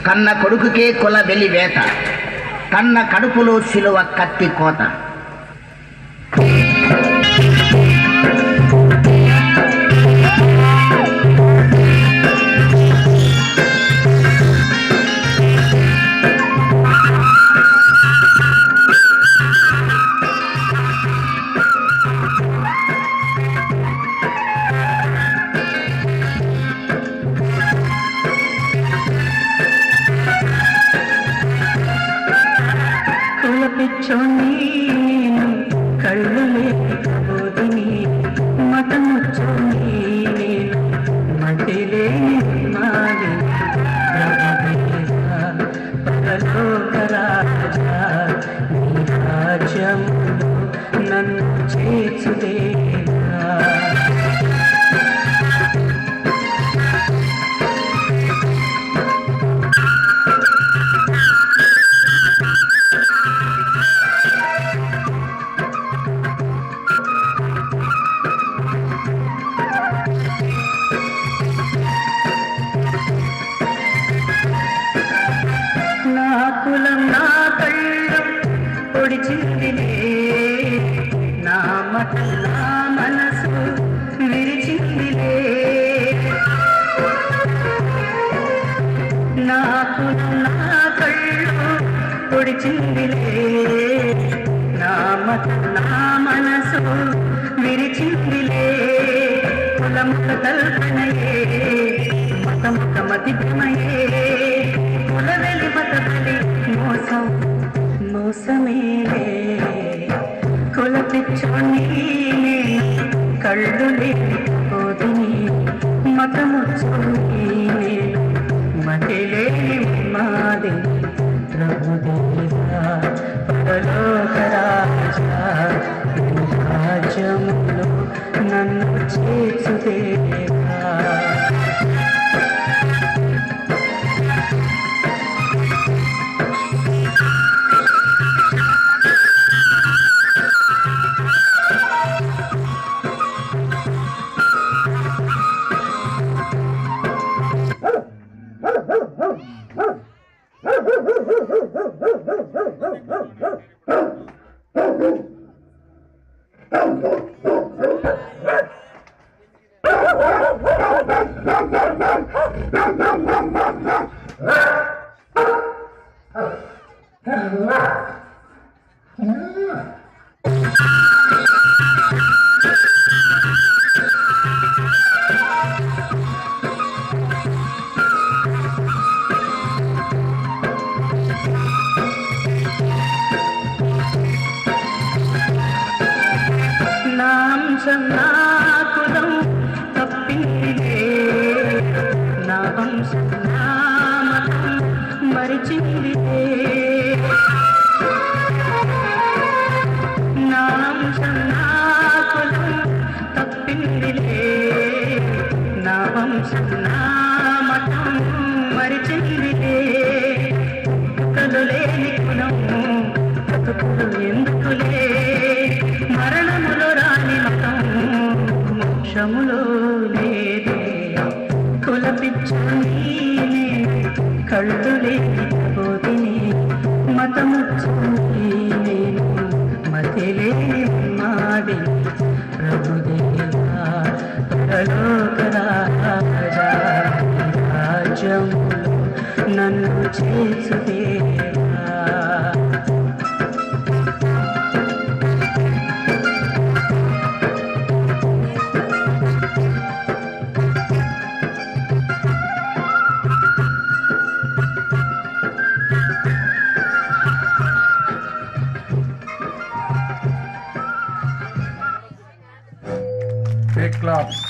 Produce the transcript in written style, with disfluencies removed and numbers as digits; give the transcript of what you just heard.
కన్న కొడుకుకే కుల వెలి వేత, కన్న కడుపులో సిలువ కత్తి కోత. పిచ్చోని కళ్ళు లేకపోతిని, మతముచ్చోని మధ్యలే మాది పరలోక రాజా, నీ రాజ్యములో నన్ను చేర్చుదేవా. కులం నా కళ్ళు పొడిచిందిలే, నా మతం నా మనసు విరిచిందిలే. నా కులం నా కళ్ళు పొడిచిందిలే, నా మతం నా మనసు విరిచిందిలే. కులముల కల్పనయే మతముఖ మతిమయే, కులవెలి మతబలి మోసం మోసమేలే. కుల పిచ్చోని కళ్ళు లేకపోతిని, మతముచ్చోని మతిలేని మాది ప్రభుదేవా. పరలోక రాజా, నీ రాజ్యములో నన్ను చేర్చుదేవా. నా కులం తప్పిందిలే, నా వంశం నా మతం మరిచిందిలే. నా వంశం నా కులం తప్పిందిలే, నా వంశం నా మతం మరిచిందిలే. కుక్కలు లేని కులం బతుకులు ఎందుకులే, మరణములో రాని మతం మోక్షములో లేదే. కుల పిచ్చోని కళ్ళు లేకపోతిని, మతముచ్చోని మతిలేని మాది ప్రభుదేవా. పరలోక రాజా, రాజ్యములో నన్ను చేర్చుదేవా. Big claps.